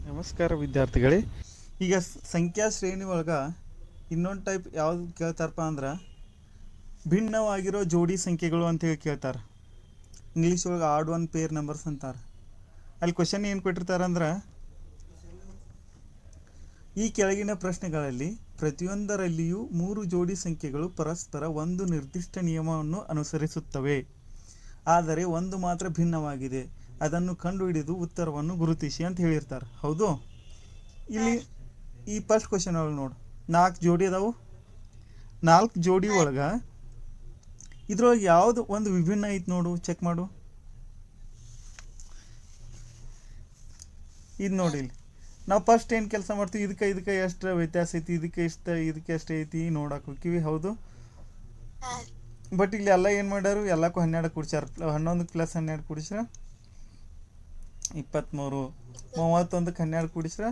ನಮಸ್ಕಾರ ವಿದ್ಯಾರ್ಥಿಗಳೇ. ಈಗ ಸಂಖ್ಯಾ ಶ್ರೇಣಿ ಒಳಗೆ ಇನ್ನೊಂದು ಟೈಪ್ ಯಾವ್ದು ಕೇಳ್ತಾರಪ್ಪ ಅಂದ್ರೆ ಭಿನ್ನವಾಗಿರೋ ಜೋಡಿ ಸಂಖ್ಯೆಗಳು ಅಂತೇಳಿ ಕೇಳ್ತಾರೆ. ಇಂಗ್ಲೀಷ್ ಒಳಗೆ ಆಡ್ ಒನ್ ಪೇರ್ ನಂಬರ್ಸ್ ಅಂತಾರೆ. ಅಲ್ಲಿ ಕ್ವಶನ್ ಏನು ಕೊಟ್ಟಿರ್ತಾರೆ ಅಂದ್ರೆ, ಈ ಕೆಳಗಿನ ಪ್ರಶ್ನೆಗಳಲ್ಲಿ ಪ್ರತಿಯೊಂದರಲ್ಲಿಯೂ 3 ಜೋಡಿ ಸಂಖ್ಯೆಗಳು ಪರಸ್ಪರ ಒಂದು ನಿರ್ದಿಷ್ಟ ನಿಯಮವನ್ನು ಅನುಸರಿಸುತ್ತವೆ, ಆದರೆ ಒಂದು ಮಾತ್ರ ಭಿನ್ನವಾಗಿದೆ. ಅದನ್ನು ಕಂಡುಹಿಡಿದು ಉತ್ತರವನ್ನು ಗುರುತಿಸಿ ಅಂತ ಹೇಳಿರ್ತಾರೆ. ಹೌದು. ಇಲ್ಲಿ ಈ ಫಸ್ಟ್ ಕ್ವಶನ್ ಒಳಗೆ ನೋಡು, 4 ಜೋಡಿ ಅದಾವು. 4 ಜೋಡಿ ಒಳಗೆ ಇದ್ರೊಳಗೆ ಯಾವುದು ಒಂದು ವಿಭಿನ್ನ ಐತಿ ನೋಡು, ಚೆಕ್ ಮಾಡು. ಇದು ನೋಡಿ, ಇಲ್ಲಿ ನಾವು ಫಸ್ಟ್ ಏನು ಕೆಲಸ ಮಾಡ್ತೀವಿ, ಇದಕ್ಕೆ ಎಷ್ಟು ವ್ಯತ್ಯಾಸ ಐತಿ, ಇದಕ್ಕೆ ಎಷ್ಟು ಐತಿ ನೋಡಕ್ಕೆ ಹೋಗ್ತೀವಿ. ಹೌದು. ಬಟ್ ಇಲ್ಲಿ ಎಲ್ಲ ಏನು ಮಾಡ್ಯಾರು, ಎಲ್ಲಕ್ಕೂ 12 ಕೂಡಿಸ್ಯಾರ. 11 + 12 ಕೂಡಿಸ್ರ 23, 31ಕ್ಕೆ 12 ಕೂಡಿಸ್ರ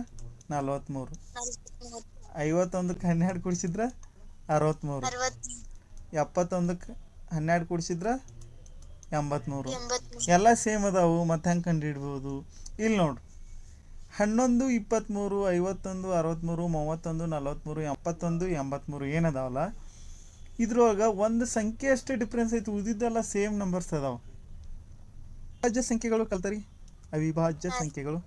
43, 51ಕ್ಕೆ 12 ಕೂಡಿಸಿದ್ರ 63, 71ಕ್ಕೆ 12 ಕೂಡಿಸಿದ್ರ 83. ಎಲ್ಲ ಸೇಮ್ ಅದಾವು. ಮತ್ತೆ ಹೆಂಗೆ ಕಂಡು ಹಿಡ್ಬೋದು? ಇಲ್ಲಿ ನೋಡ್ರಿ, 11, 23, 51, 63, 31, 43, 71, 83 ಏನದಾವಲ್ಲ, ಇದ್ರೊಳಗೆ ಒಂದು ಸಂಖ್ಯೆ ಅಷ್ಟೇ ಡಿಫ್ರೆನ್ಸ್ ಐತಿ, ಉಳಿದಿದ್ದೆಲ್ಲ ಸೇಮ್ ನಂಬರ್ಸ್ ಅದಾವೆ. ಅವಿಭಾಜ್ಯ ಸಂಖ್ಯೆಗಳು ಕಲ್ತರಿ. ಅವಿಭಾಜ್ಯ ಸಂಖ್ಯೆಗಳು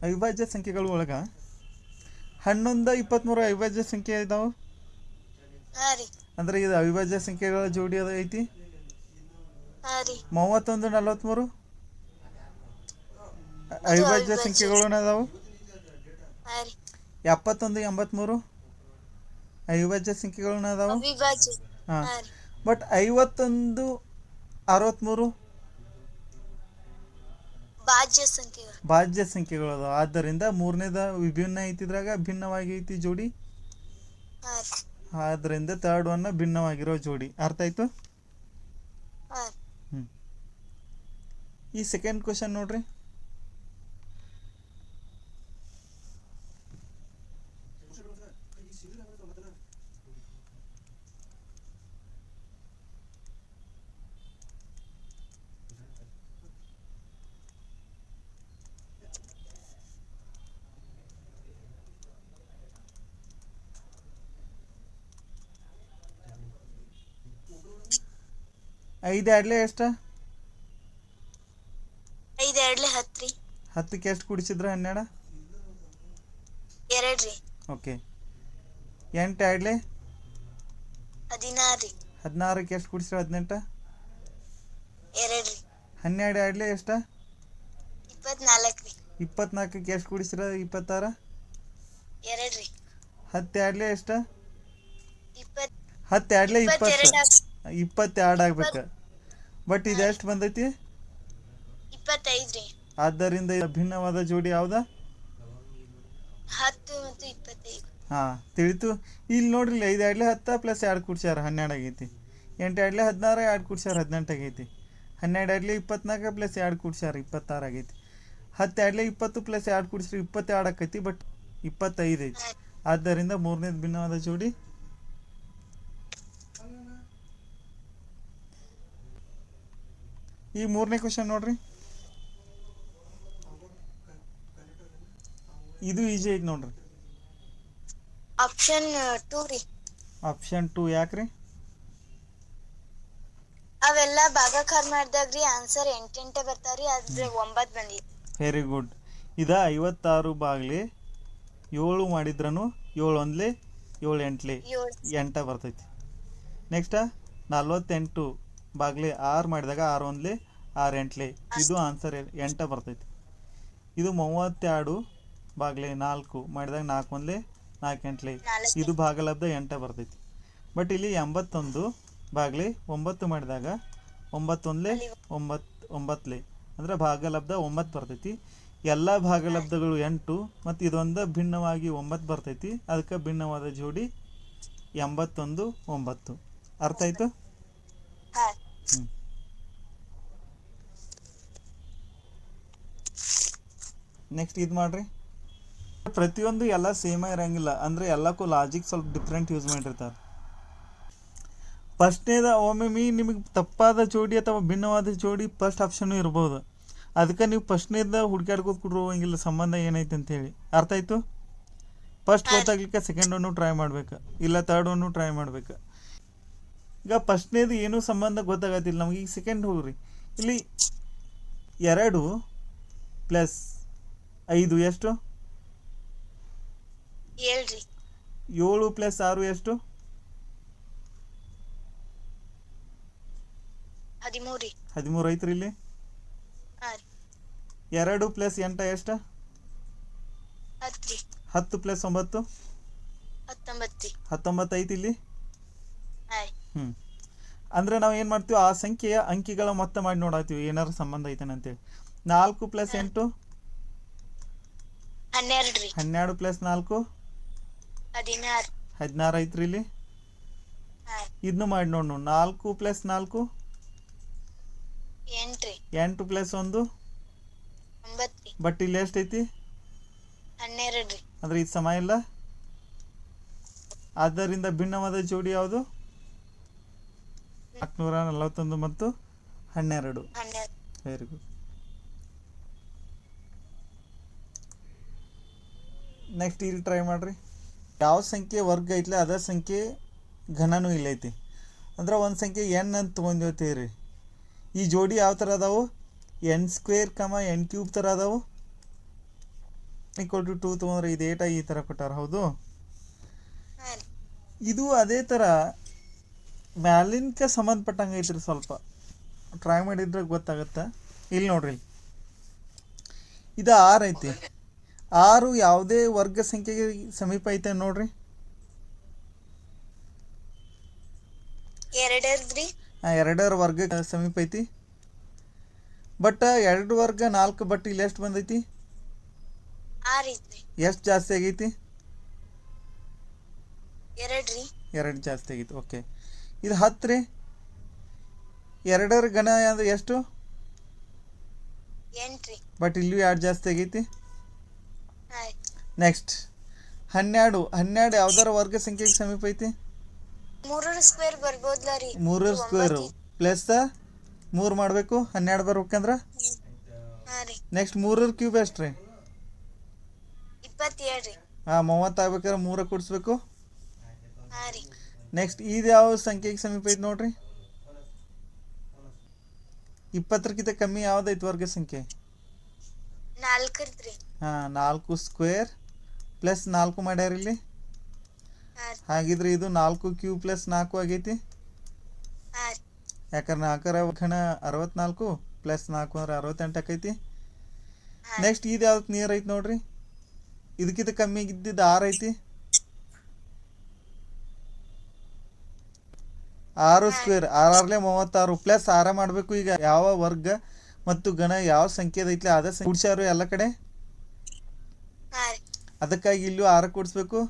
ಅವಿಭಾಜ್ಯ ಸಂಖ್ಯೆಗಳು ಒಳಗೆ 11, 23 ಅವಿಭಾಜ್ಯ ಸಂಖ್ಯೆ ಇದಾವೆ. ಅಂದ್ರೆ ಇದು ಅವಿಭಾಜ್ಯ ಸಂಖ್ಯೆಗಳ ಜೋಡಿ ಅದ ಐತಿ. 31, 43 ಅವಿಭಾಜ್ಯ ಸಂಖ್ಯೆಗಳು ಅದಾವು. 71, 83 ಅವಿಭಾಜ್ಯ ಸಂಖ್ಯೆಗಳನ್ನ ಅದಾವು. ಹಾಂ. ಬಟ್ 51, 63 ಭಾಜ್ಯ ಸಂಖ್ಯೆಗಳು ಅದಾವ. ಆದ್ದರಿಂದ ಮೂರನೇದ ವಿಭಿನ್ನ ಐತಿದ್ರಾಗ ಭಿನ್ನವಾಗಿ ಐತಿ ಜೋಡಿ. ಆದ್ದರಿಂದ ಥರ್ಡ್ ಒನ್ ಭಿನ್ನವಾಗಿರೋ ಜೋಡಿ. ಅರ್ಥ ಆಯ್ತು? ಈ ಸೆಕೆಂಡ್ ಕ್ವಶನ್ ನೋಡ್ರಿ. ಐದು ಎರಡ್ಲೆ ಎಷ್ಟು? 10ಕ್ಕೆ ಎಷ್ಟು ಕೂಡಿಸಿದ್ರ? 12. ಓಕೆ. 8 ಎರಡ್ಲೆ 16ಕ್ಕೆ ಎಷ್ಟು ಕೂಡಿಸಿರ? 18. 12 ಎರಡ್ಲೆ ಎಷ್ಟು? 24ಕ್ಕೆ ಎಷ್ಟು ಕೂಡಿಸಿರ? 26. 10 ಎರಡ್ಲೆ ಎಷ್ಟು? 10 ಎರಡ್ಲೆ 20. 22 ಆಗ್ಬೇಕು. ಬಟ್ ಇದು ಎಷ್ಟು ಬಂದೈತಿ? 25. ಆದ್ದರಿಂದ ಭಿನ್ನವಾದ ಜೋಡಿ ಯಾವ್ದ? 10 ಮತ್ತು 25. ಹಾಂ, ತಿಳಿತು. ಇಲ್ಲಿ ನೋಡ್ರಿ, 5 ಎರಡ್ಲೆ 10 + 2 ಕೂಡ್ಸ್ಯಾರ 12 ಆಗೈತಿ. 8 ಎರಡ್ಲೆ 16, 2 ಕೂಡ್ಸ್ಯಾರ 18 ಆಗೈತಿ. 12 ಎರಡ್ಲೆ 24 + 2 ಕೂಡ್ಸ್ಯಾರ 26 ಆಗೈತಿ. 10 ಎರಡ್ಲೆ 20 + 2 ಕೂಡಿಸ್ರಿ 22 ಆಕೈತಿ. ಬಟ್ 25 ಐತಿ. ಆದ್ದರಿಂದ ಮೂರನೇದು ಭಿನ್ನವಾದ ಜೋಡಿ. ಈ ಮೂರನೇ ಕ್ವಶನ್ ನೋಡ್ರಿ, ಇದು ಈಜಿ ಐತಿ ನೋಡ್ರಿ. ಆಪ್ಷನ್ 2 ರೀ. ಆಪ್ಷನ್ 2 ಯಾಕ್ರಿ? ಅವೆಲ್ಲ ಭಾಗಾಕಾರ ಮಾಡಿದಾಗ್ರಿ ಆನ್ಸರ್ 8 ಬರ್ತಾವ್ರಿ, ಆದ್ರೆ 9 ಬಂದಿದೆ. Very good. ಇದ 56 ಬಾಗ್ಲಿ 7 ಮಾಡಿದ್ರೂ 7 ಒಂದ್ಲೆ 7 ಎಂಟ್ಲೆ 8 ಬರ್ತೈತಿ. ನೆಕ್ಸ್ಟ್ 48 ಬಾಗ್ಲಿ 6 ಮಾಡಿದಾಗ 6 ಒಂದ್ಲೆ 6 ಎಂಟ್ಲೆ, ಇದು ಆನ್ಸರ್ 8 ಬರ್ತೈತಿ. ಇದು 32 ಬಾಗ್ಲಿ 4 ಮಾಡಿದಾಗ 4 ಒಂದ್ಲೆ 4 ಎಂಟ್ಲೆ, ಇದು ಭಾಗಲಬ್ಧ 8 ಬರ್ತೈತಿ. ಬಟ್ ಇಲ್ಲಿ 81 ಬಾಗ್ಲಿ 9 ಮಾಡಿದಾಗ 9 ಒಂದ್ಲೆ 9 ಅಂದ್ರೆ ಭಾಗಲಬ್ಧ 9 ಬರ್ತೈತಿ. ಎಲ್ಲ ಭಾಗಲಬ್ಧಗಳು 8 ಮತ್ತು ಇದೊಂದು ಭಿನ್ನವಾಗಿ 9 ಬರ್ತೈತಿ. ಅದಕ್ಕೆ ಭಿನ್ನವಾದ ಜೋಡಿ 81, 9. ಅರ್ಥ ಆಯ್ತು? ನೆಕ್ಸ್ಟ್ ಇದು ಮಾಡ್ರಿ. ಪ್ರತಿಯೊಂದು ಎಲ್ಲ ಸೇಮ ಇರಂಗಿಲ್ಲ, ಅಂದರೆ ಎಲ್ಲಕ್ಕೂ ಲಾಜಿಕ್ ಸ್ವಲ್ಪ ಡಿಫ್ರೆಂಟ್ ಯೂಸ್ ಮಾಡಿರ್ತಾರೆ. ಫಸ್ಟ್ನೇದ ಒಮ್ಮೊಮ್ಮೆ ನಿಮಗೆ ತಪ್ಪಾದ ಜೋಡಿ ಅಥವಾ ಭಿನ್ನವಾದ ಜೋಡಿ ಫಸ್ಟ್ ಆಪ್ಷನ್ನು ಇರ್ಬೋದು. ಅದಕ್ಕೆ ನೀವು ಫಸ್ಟ್ನೇದ ಹುಡುಕಾಡ್ಕೋತ ಕೊಡುವಂಗಿಲ್ಲ ಸಂಬಂಧ ಏನೈತೆ ಅಂತೇಳಿ. ಅರ್ಥ ಆಯಿತು? ಫಸ್ಟ್ ಗೊತ್ತಾಗ್ಲಿಕ್ಕೆ ಸೆಕೆಂಡ್ ಒನ್ನು ಟ್ರೈ ಮಾಡ್ಬೇಕು, ಇಲ್ಲ ತರ್ಡ್ ಒನ್ನು ಟ್ರೈ ಮಾಡ್ಬೇಕು. ಈಗ ಫಸ್ಟ್ನೇದು ಏನೂ ಸಂಬಂಧ ಗೊತ್ತಾಗತ್ತಿಲ್ಲ ನಮಗೆ. ಈಗ ಸೆಕೆಂಡ್ ಹೋಗ್ರಿ. ಇಲ್ಲಿ 2 + 5 ಎಷ್ಟು? 7 ರೀ. 7 + 6 ಎಷ್ಟು? 13 ರೀ. 13 ಐತ್ರಿ ಇಲ್ಲಿ. ಹಾಂ ರೀ. 2 + 8 ಎಷ್ಟು? 10 ರೀ. 10 + 9 19 ರೀ. 19 ಐತಿ ಇಲ್ಲಿ. ಹಾಂ ರೀ. ಅಂದರೆ ನಾವು ಏನು ಮಾಡ್ತೀವಿ, ಆ ಸಂಖ್ಯೆಯ ಅಂಕಿಗಳ ಮೊತ್ತ ಮಾಡಿ ನೋಡತ್ತೀವಿ ಏನಾರು ಸಂಬಂಧ ಐತೇನೆ ಅಂತೇಳಿ. 4 + 8 12 ರೀ. 12 + 4 16. 16 ಐತ್ರಿ ಇಲ್ಲಿ. ಹಾಂ. ಇದನ್ನು ಮಾಡಿ ನೋಡು. 4 + 4 8 ರೀ. 8 + 1 9 ರೀ. ಬಟ್ ಇಲ್ಲಿ ಎಷ್ಟೈತಿ? 12 ರೀ. ಅಂದರೆ ಇದು ಸಮ ಇಲ್ಲ. ಆದ್ದರಿಂದ ಭಿನ್ನವಾದ ಜೋಡಿ ಯಾವುದು? 441 ಮತ್ತು 12. 12. Very good. ನೆಕ್ಸ್ಟ್ ಇಲ್ಲಿ ಟ್ರೈ ಮಾಡಿರಿ. ಯಾವ ಸಂಖ್ಯೆ ವರ್ಗ ಐತ್ಲ ಅದ ಸಂಖ್ಯೆ ಘನನೂ ಇಲ್ಲೈತಿ. ಅಂದ್ರೆ ಒಂದು ಸಂಖ್ಯೆ n ಅಂತ ತೊಗೊಂಡಿರ್ತೀವಿ. ಈ ಜೋಡಿ ಯಾವ ಥರ ಅದಾವು? n² n³ ಥರ ಅದಾವು. = 2 ತೊಗೊಂಡ್ರೆ ಇದು 8 ಈ ಥರ ಕೊಟ್ಟಾರ. ಹೌದು. ಹಾಂ ರೀ. ಇದು ಅದೇ ಥರ ಮ್ಯಾಲಿನ್ಕ ಸಂಬಂಧಪಟ್ಟಂಗೆ ಐತ್ರಿ. ಸ್ವಲ್ಪ ಟ್ರೈ ಮಾಡಿದ್ರೆ ಗೊತ್ತಾಗತ್ತೆ. ಇಲ್ಲಿ ನೋಡ್ರಿ, ಇದು 6 ಐತಿ. 6 ಯಾವುದೇ ವರ್ಗ ಸಂಖ್ಯೆಗೆ ಸಮೀಪ ಐತೆ ನೋಡ್ರಿ. 2 ರೀ. 2 ವರ್ಗ ಸಮೀಪ ಐತಿ. ಬಟ್ 2 ವರ್ಗ 4, ಬಟ್ ಇಲ್ಲಿ ಎಷ್ಟು ಬಂದೈತಿ? 6 ಐತ್ರಿ. ಎಷ್ಟು ಜಾಸ್ತಿ ಆಗೈತಿ? 2 ರೀ. 2 ಜಾಸ್ತಿ ಆಗೈತಿ. ಓಕೆ. ಇದು 10 ರೀ. 2 ಘನ ಅಂದ್ರೆ ಎಷ್ಟು? 8 ರೀ. ಬಟ್ ಇಲ್ಲೂ 2 ಜಾಸ್ತಿ ಆಗೈತಿ. ಹಾಂ. ನೆಕ್ಸ್ಟ್ 12 ಯಾವ್ದಾರ ವರ್ಗ ಸಂಖ್ಯೆಗೆ ಸಮೀಪ ಐತಿ? 3² ಬರ್ಬೋದ್ಲ ರೀ. 3² ಪ್ಲಸ್ 3 ಮಾಡಬೇಕು, 12 ಬರ್ಬೇಕಂದ್ರೆ. ಹಾಂ ರೀ. ನೆಕ್ಸ್ಟ್ 3³ ಎಷ್ಟು ರೀ? 27 ರೀ. 30 ಆಗ್ಬೇಕಾದ್ರೆ 3 ಕೂಡಿಸ್ಬೇಕು. ಹಾಂ ರೀ. ನೆಕ್ಸ್ಟ್ ಇದು ಯಾವ ಸಂಖ್ಯೆಗೆ ಸಮೀಪ ಐತಿ ನೋಡ್ರಿ? 20ಕ್ಕಿಂತ ಕಮ್ಮಿ ಯಾವ್ದೈತಿ ವರ್ಗ ಸಂಖ್ಯೆ? 4 ರೀ. 4² ಪ್ಲಸ್ 4 ಮಾಡ್ಯಾರ ಇಲ್ಲಿ. ಹಾಂ. ಹಾಗಿದ್ರೆ ಇದು 4³ + 4 ಆಗೈತಿ. ಹಾಂ. ಯಾಕಂದ್ರೆ 4 ಘನ 64 + 4 ಅಂದ್ರೆ 68 ಆಕೈತಿ. ನೆಕ್ಸ್ಟ್ ಇದು ಯಾವ್ದು ನಿಯರ್ ಐತಿ ನೋಡ್ರಿ? ಇದಕ್ಕಿಂತ ಕಮ್ಮಿ ಇದ್ದಿದ್ದು 6 ಐತಿ. 6² 6 36 ಪ್ಲಸ್ 6 ಮಾಡಬೇಕು. ಈಗ ಯಾವ ವರ್ಗ ಮತ್ತು ಗಣ ಯಾವ ಸಂಖ್ಯೆ ಐತ್ಲೆ ಅದ ಕೂಡ್ಸ್ಯಾರು ಎಲ್ಲ ಕಡೆ. ಹಾಂ. ಅದಕ್ಕಾಗಿ ಇಲ್ಲೂ 6 ಕೂಡಿಸ್ಬೇಕು.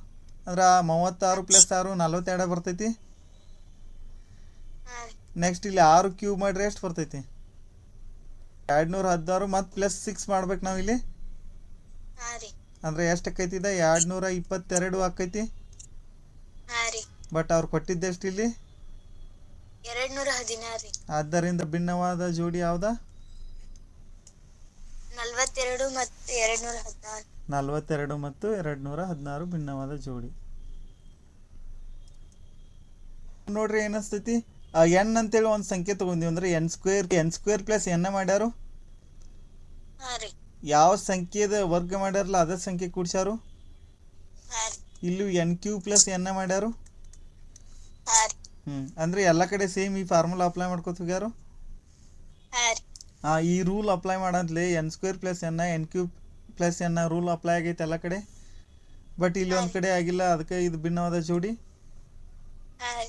ಅಂದ್ರೆ 36 + 6 42 ಬರ್ತೈತಿ. ಹಾಂ. ನೆಕ್ಸ್ಟ್ ಇಲ್ಲಿ 6³ ಮಾಡ್ರೆ ಎಷ್ಟು ಬರ್ತೈತಿ? 216 ಮತ್ತು ಪ್ಲಸ್ 6 ಮಾಡ್ಬೇಕು ನಾವು ಇಲ್ಲಿ. ಹಾಂ ರೀ. ಅಂದರೆ ಎಷ್ಟು ಆಕೈತಿ? 222 ಆಕೈತಿ. ಹಾಂ ರೀ. ಬಟ್ ಅವ್ರು ಕೊಟ್ಟಿದ್ದು ಎಷ್ಟು ಇಲ್ಲಿ? 216 ರೀ. ಆದ್ದರಿಂದ ಭಿನ್ನವಾದ ಜೋಡಿ ಯಾವ್ದ? 42 ಮತ್ತು 216. 42 ಮತ್ತು 216 ಭಿನ್ನವಾದ ಜೋಡಿ. ನೋಡ್ರಿ ಏನಿಸ್ತೈತಿ? n ಅಂತೇಳಿ ಒಂದು ಸಂಖ್ಯೆ ತಗೊಂಡಿವಿ ಅಂದ್ರೆ n² ಪ್ಲಸ್ n ಮಾಡ್ಯಾರು. ಹಾಂ ರೀ. ಯಾವ ಸಂಖ್ಯೆದ ವರ್ಗ ಮಾಡ್ಯಾರಲ್ಲ ಅದ ಸಂಖ್ಯೆ ಕೂಡ್ಸ್ಯಾರು. ಹಾಂ ರೀ. ಇಲ್ಲೂ n³ ಪ್ಲಸ್ n ಮಾಡ್ಯಾರು. ಹಾಂ ರೀ. ಅಂದ್ರೆ ಎಲ್ಲ ಕಡೆ ಸೇಮ್ ಈ ಫಾರ್ಮುಲಾ ಅಪ್ಲೈ ಮಾಡ್ಕೊತ ಹೋಗ್ಯಾರು. ಹಾಂ ರೀ. ಈ ರೂಲ್ ಅಪ್ಲೈ ಮಾಡಂತಲೇ n² plus n n³ plus n rule apply ಆಗೈತೆ ಎಲ್ಲ ಕಡೆ. ಬಟ್ ಇಲ್ಲಿ ಒಂದು ಕಡೆ ಆಗಿಲ್ಲ, ಅದಕ್ಕೆ ಇದು ಭಿನ್ನವಾದ ಜೋಡಿ. ಹಾಂ ರೀ.